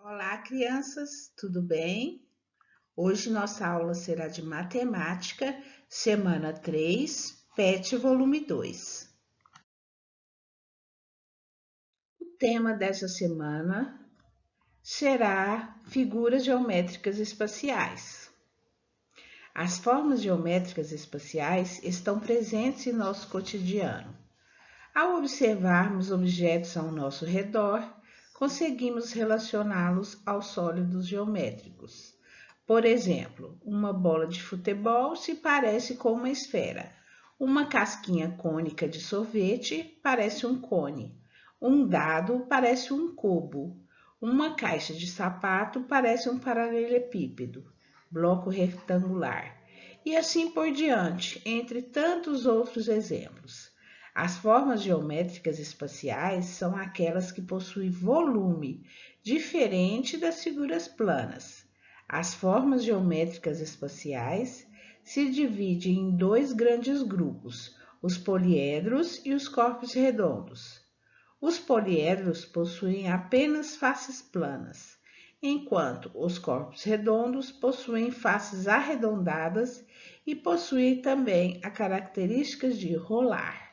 Olá, crianças, tudo bem? Hoje nossa aula será de matemática, semana 3, PET, volume 2. O tema dessa semana será figuras geométricas espaciais. As formas geométricas espaciais estão presentes em nosso cotidiano. Ao observarmos objetos ao nosso redor, conseguimos relacioná-los aos sólidos geométricos. Por exemplo, uma bola de futebol se parece com uma esfera. Uma casquinha cônica de sorvete parece um cone. Um dado parece um cubo. Uma caixa de sapato parece um paralelepípedo, bloco retangular. E assim por diante, entre tantos outros exemplos. As formas geométricas espaciais são aquelas que possuem volume, diferente das figuras planas. As formas geométricas espaciais se dividem em dois grandes grupos, os poliedros e os corpos redondos. Os poliedros possuem apenas faces planas, enquanto os corpos redondos possuem faces arredondadas e possuem também a característica de rolar.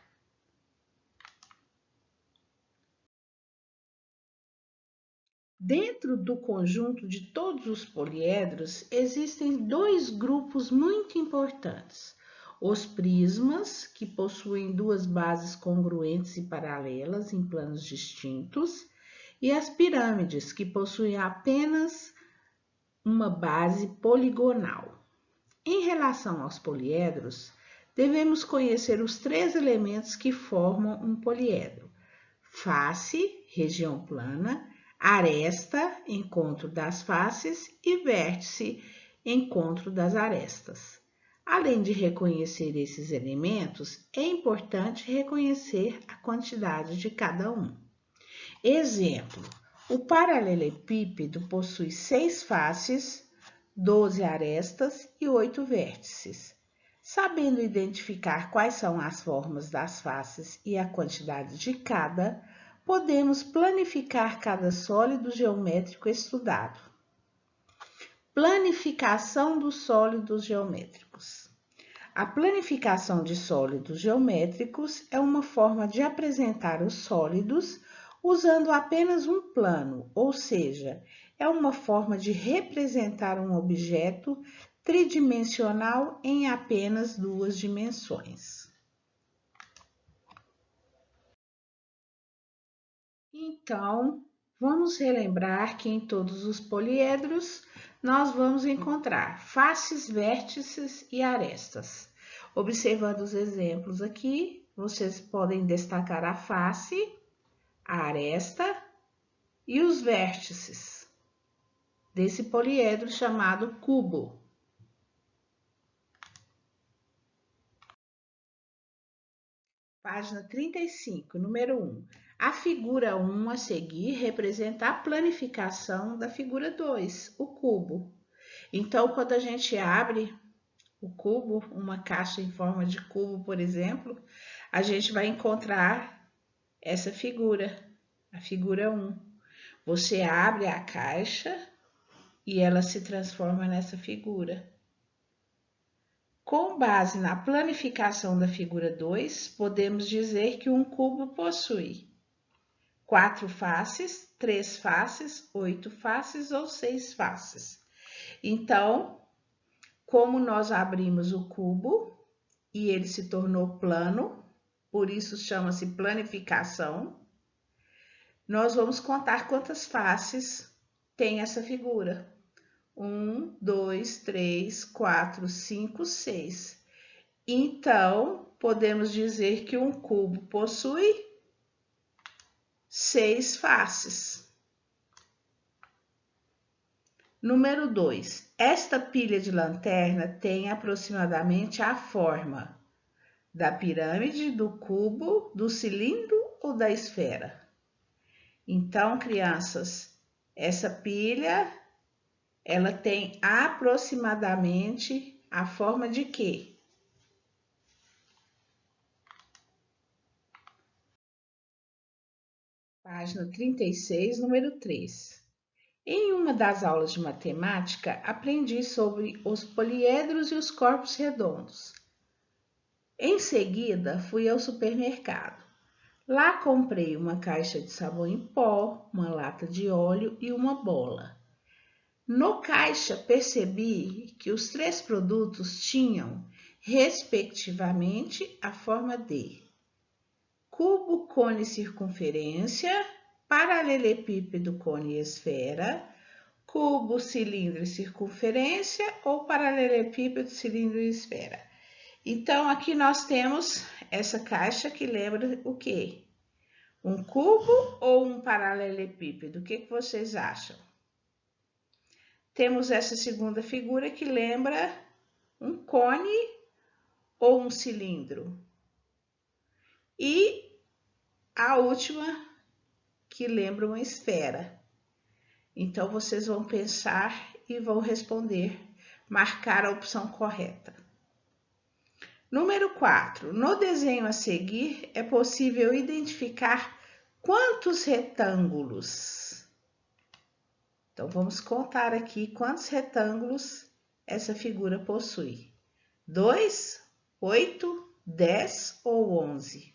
Dentro do conjunto de todos os poliedros, existem dois grupos muito importantes. Os prismas, que possuem duas bases congruentes e paralelas em planos distintos, e as pirâmides, que possuem apenas uma base poligonal. Em relação aos poliedros, devemos conhecer os três elementos que formam um poliedro: face, região plana, aresta, encontro das faces, e vértice, encontro das arestas. Além de reconhecer esses elementos, é importante reconhecer a quantidade de cada um. Exemplo: o paralelepípedo possui 6 faces, 12 arestas e 8 vértices. Sabendo identificar quais são as formas das faces e a quantidade de cada, podemos planificar cada sólido geométrico estudado. Planificação dos sólidos geométricos. A planificação de sólidos geométricos é uma forma de apresentar os sólidos usando apenas um plano, ou seja, é uma forma de representar um objeto tridimensional em apenas duas dimensões. Então, vamos relembrar que em todos os poliedros nós vamos encontrar faces, vértices e arestas. Observando os exemplos aqui, vocês podem destacar a face, a aresta e os vértices desse poliedro chamado cubo. Página 35, número 1. A figura 1 a seguir representa a planificação da figura 2, o cubo. Então, quando a gente abre o cubo, uma caixa em forma de cubo, por exemplo, a gente vai encontrar essa figura, a figura 1. Você abre a caixa e ela se transforma nessa figura. Com base na planificação da figura 2, podemos dizer que um cubo possui 4 faces, 3 faces, 8 faces ou 6 faces. Então, como nós abrimos o cubo e ele se tornou plano, por isso chama-se planificação, nós vamos contar quantas faces tem essa figura. 1, 2, 3, 4, 5, 6. Então, podemos dizer que um cubo possui 6 faces. Número 2. Esta pilha de lanterna tem aproximadamente a forma da pirâmide, do cubo, do cilindro ou da esfera. Então, crianças, essa pilha, ela tem aproximadamente a forma de quê? Página 36, número 3. Em uma das aulas de matemática, aprendi sobre os poliedros e os corpos redondos. Em seguida, fui ao supermercado. Lá comprei uma caixa de sabão em pó, uma lata de óleo e uma bola. No caixa, percebi que os três produtos tinham, respectivamente, a forma de cubo, cone, circunferência, paralelepípedo, cone e esfera, cubo, cilindro e circunferência ou paralelepípedo, cilindro e esfera. Então, aqui nós temos essa caixa que lembra o quê? Um cubo ou um paralelepípedo? O que vocês acham? Temos essa segunda figura que lembra um cone ou um cilindro. E a última que lembra uma esfera. Então, vocês vão pensar e vão responder, marcar a opção correta. Número 4. No desenho a seguir, é possível identificar quantos retângulos? Então, vamos contar aqui quantos retângulos essa figura possui. 2, 8, 10 ou 11?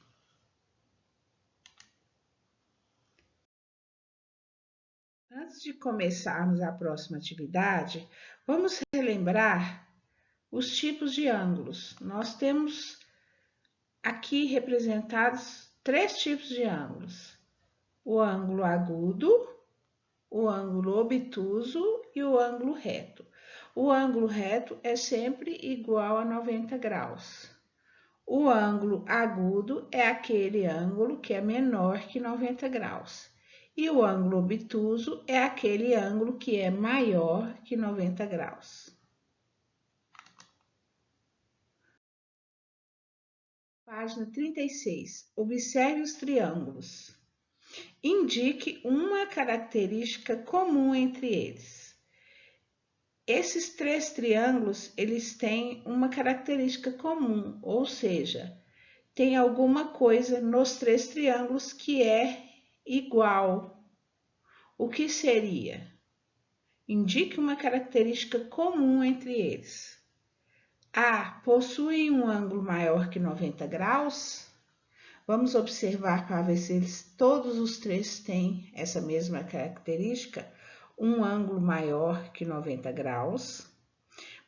Antes de começarmos a próxima atividade, vamos relembrar os tipos de ângulos. Nós temos aqui representados 3 tipos de ângulos: o ângulo agudo, o ângulo obtuso e o ângulo reto. O ângulo reto é sempre igual a 90 graus. O ângulo agudo é aquele ângulo que é menor que 90 graus. E o ângulo obtuso é aquele ângulo que é maior que 90 graus. Página 36. Observe os triângulos. Indique uma característica comum entre eles. Esses 3 triângulos, eles têm uma característica comum, ou seja, tem alguma coisa nos 3 triângulos que é igual. O que seria? Indique uma característica comum entre eles. A. Possuem um ângulo maior que 90 graus? Vamos observar para ver se todos os 3 têm essa mesma característica, um ângulo maior que 90 graus.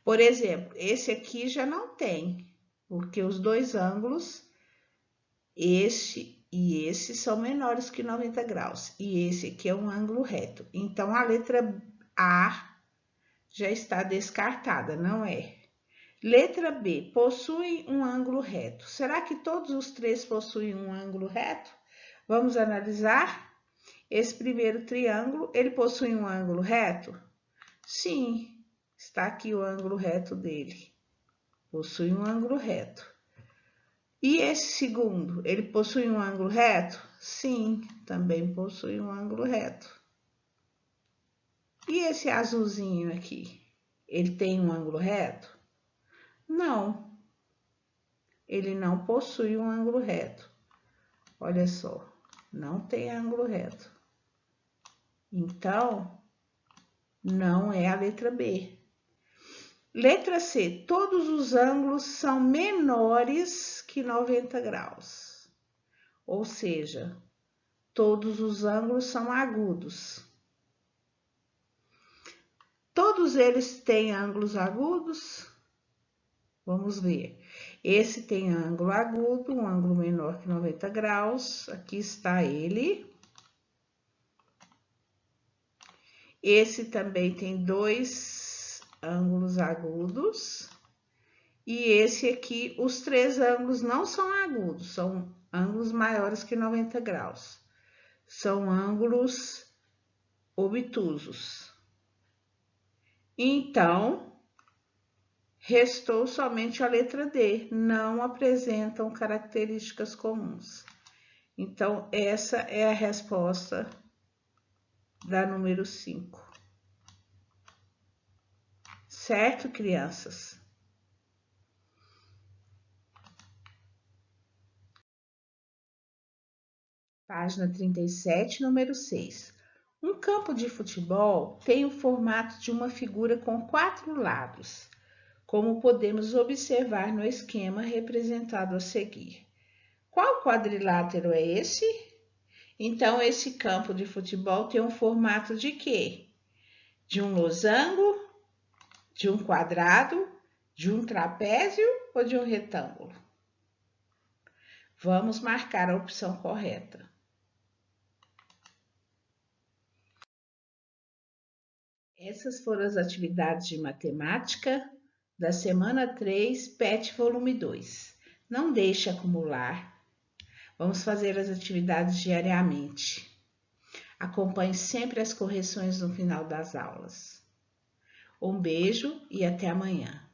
Por exemplo, esse aqui já não tem, porque os 2 ângulos, este e esse, são menores que 90 graus. E esse aqui é um ângulo reto. Então, a letra A já está descartada, não é? Letra B, possui um ângulo reto. Será que todos os 3 possuem um ângulo reto? Vamos analisar. Esse primeiro triângulo, ele possui um ângulo reto? Sim, está aqui o ângulo reto dele. Possui um ângulo reto. E esse segundo, ele possui um ângulo reto? Sim, também possui um ângulo reto. E esse azulzinho aqui, ele tem um ângulo reto? Não, ele não possui um ângulo reto. Olha só, não tem ângulo reto. Então, não é a letra B. Letra C, todos os ângulos são menores que 90 graus. Ou seja, todos os ângulos são agudos. Todos eles têm ângulos agudos? Vamos ver. Esse tem ângulo agudo, um ângulo menor que 90 graus. Aqui está ele. Esse também tem 2 ângulos agudos. E esse aqui, os 3 ângulos não são agudos, são ângulos maiores que 90 graus. São ângulos obtusos. Então, restou somente a letra D, não apresentam características comuns. Então, essa é a resposta da número 5. Certo, crianças? Página 37, número 6. Um campo de futebol tem o formato de uma figura com 4 lados, como podemos observar no esquema representado a seguir. Qual quadrilátero é esse? Então, esse campo de futebol tem um formato de quê? De um losango, de um quadrado, de um trapézio ou de um retângulo? Vamos marcar a opção correta. Essas foram as atividades de matemática da semana 3, PET volume 2. Não deixe acumular. Vamos fazer as atividades diariamente. Acompanhe sempre as correções no final das aulas. Um beijo e até amanhã.